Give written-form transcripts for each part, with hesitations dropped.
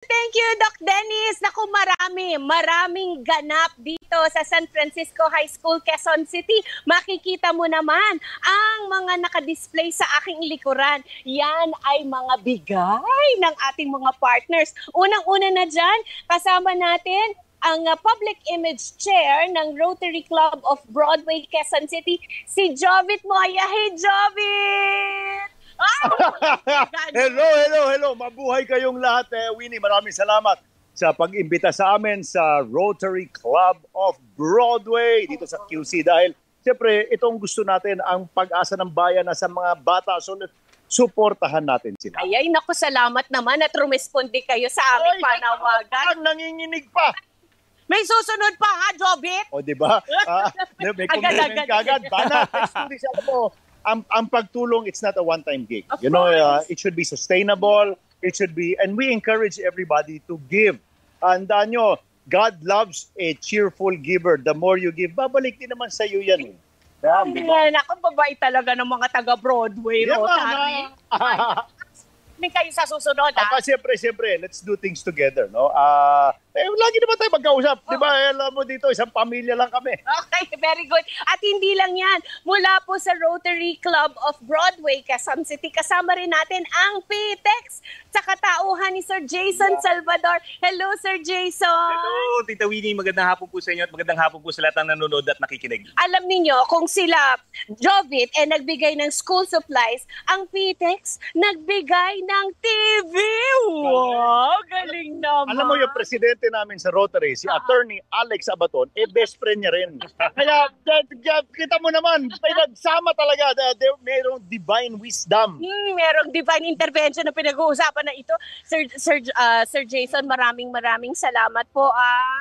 Thank you, Doc Dennis. Naku, maraming ganap dito sa San Francisco High School, Quezon City. Makikita mo naman ang mga nakadisplay sa aking likuran. Yan ay mga bigay ng ating mga partners. Unang-una na dyan, kasama natin ang Public Image Chair ng Rotary Club of Broadway, Quezon City, si Jovit Moya. Hey, Jovit! Hello. Mabuhay kayong lahat. Winnie, maraming salamat sa pag-imbita sa amin sa Rotary Club of Broadway dito sa QC dahil siyempre itong gusto natin ang pag-asa ng bayan na sa mga bata. So, suportahan natin sila. Ay, naku, salamat naman at rumisponde kayo sa aming panawagan. Nanginginig pa. May susunod pa ha, Jovit? O, di ba? May compliment kagad. Banat, next alam mo, ang pagtulong, it's not a one-time gig. You know, it should be sustainable. It should be, and we encourage everybody to give. Andaan nyo, God loves a cheerful giver. The more you give, babalik din naman sa iyo yan. Ako, babae talaga ng mga taga-Broadway, Rotary. May kayo sa susunod, ha? Siyempre, let's do things together, no? Lagi naman tayo magkausap. Di ba? Alam mo dito, isang pamilya lang kami. Okay, very good. At hindi lang yan. Mula po sa Rotary Club of Broadway, Quezon City, kasama rin natin ang PTEX sa katauhan ni Sir Jason Salvador. Hello, Sir Jason. Hello, Tita Winnie. Magandang hapon po sa inyo at magandang hapon po sa lahat ng nanonood at nakikinig. Alam niyo kung sila, Jovit, nagbigay ng school supplies, ang PTEX nagbigay ng TV. Wow, galing naman. Alam mo yung presidente namin sa Rotary, si Attorney Alex Abaton, best friend niya rin. Kaya kita mo naman, nagsama talaga. Merong divine wisdom. Merong divine intervention na pinag-uusapan na ito. Sir Jason, maraming salamat po.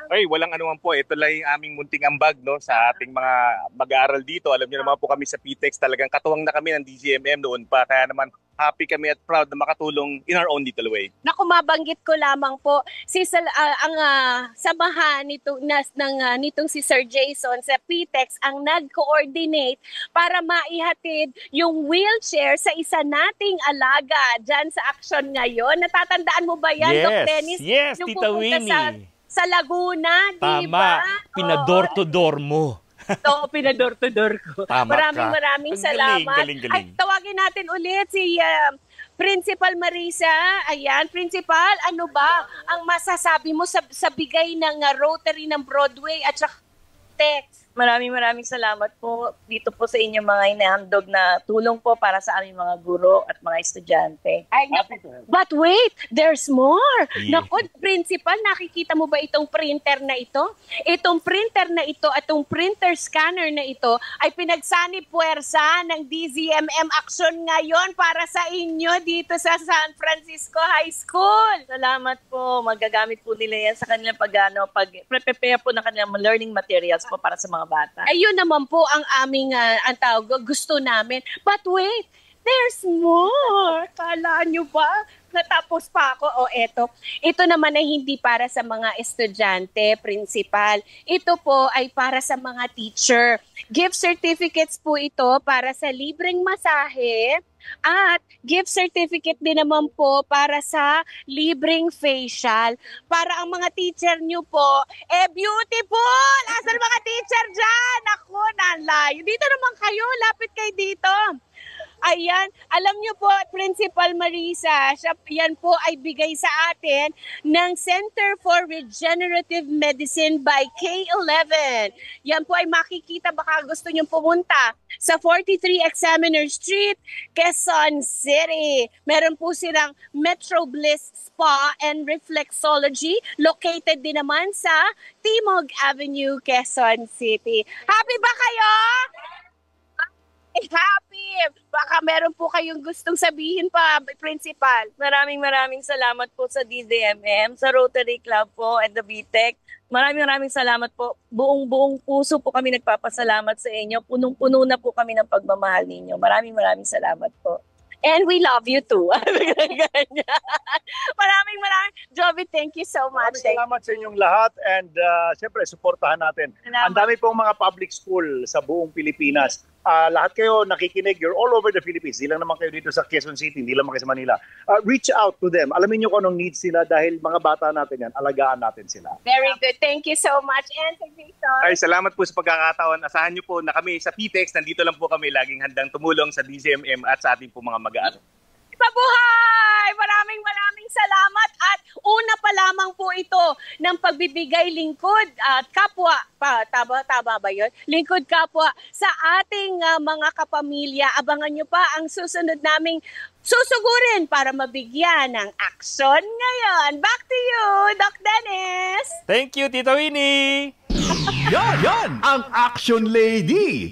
Ay, walang anuman po. Ito lang yung aming munting ambag, no, sa ating mga mag-aaral dito. Alam niyo naman po kami sa PTEX, talagang katuwang na kami ng DZMM noon pa. Kaya naman happy kami at proud na makatulong in our own little way. Naku, mabanggit ko lamang po ang samahan nitong si Sir Jason sa PTEX ang nag-coordinate para maihatid yung wheelchair sa isa nating alaga dyan sa action ngayon. Natatandaan mo ba yan, Doc Dennis? Yes, Tita Winnie. Sa Laguna, di ba? Tama, pinador-to-door mo. Oo, pinador-to-door ko. Tama maraming salamat. Galing. Ay, tawagin natin ulit si Principal Marisa. Ayan, Principal, ano ba ang masasabi mo sa bigay ng Rotary ng Broadway at saka PTEX? Maraming salamat po dito po sa inyong mga inahandog na tulong po para sa aming mga guro at mga estudyante. But wait, there's more. Yeah. Naku, Principal, nakikita mo ba itong printer na ito? Itong printer na ito at itong printer scanner na ito ay pinagsanib puwersa ng DZMM Action ngayon para sa inyo dito sa San Francisco High School. Salamat po. Magagamit po nila yan sa kanilang pag-prepare po ng kanilang learning materials po para sa mga bata. Ayun naman po ang aming gusto namin. But wait, there's more. Kala nyo ba? Natapos pa ako. O eto. Ito naman ay hindi para sa mga estudyante, principal. Ito po ay para sa mga teacher. Gift certificates po ito para sa libreng masahe. At gift certificate din naman po para sa libreng facial. Para ang mga teacher nyo po, beautiful! Asan mga teacher dyan? Ako, nalayo. Dito naman kayo, lapit kayo dito. Ayan, alam niyo po, Principal Marisa, yan po ay bigay sa atin ng Center for Regenerative Medicine by K11. Yan po ay makikita, baka gusto niyo pumunta sa 43 Examiner Street, Quezon City. Meron po silang Metro Bliss Spa and Reflexology, located din naman sa Timog Avenue, Quezon City. Happy ba kayo? Happy! Baka meron po kayong gustong sabihin pa, Principal. Maraming salamat po sa DZMM, sa Rotary Club po and the VTech. Maraming salamat po. Buong puso po kami nagpapasalamat sa inyo. Punong-puno na po kami ng pagmamahal ninyo. Maraming salamat po. And we love you too. Maraming. Jovi, thank you so much. Salamat sa inyong lahat and siyempre, supportahan natin. Salamat. Ang dami pong mga public school sa buong Pilipinas lahat kayo nakikinig, you're all over the Philippines. Hindi lang naman kayo dito sa Quezon City, hindi lang naman kayo sa Manila. Reach out to them. Alamin nyo kung anong needs sila dahil mga bata natin yan, alagaan natin sila. Very good. Thank you so much. And Victor. Ay, salamat po sa pagkakataon. Asahan niyo po na kami sa PTEX, nandito lang po kami laging handang tumulong sa DZMM at sa ating po mga mag-aaral. Mabuhay! Maraming salamat at una pa lamang po ito ng pagbibigay lingkod at kapwa, tama ba yun? Lingkod kapwa sa ating mga kapamilya. Abangan nyo pa ang susunod naming susugurin para mabigyan ng aksyon ngayon. Back to you, Doc Dennis! Thank you, Tita Winnie! Yan ang Action Lady!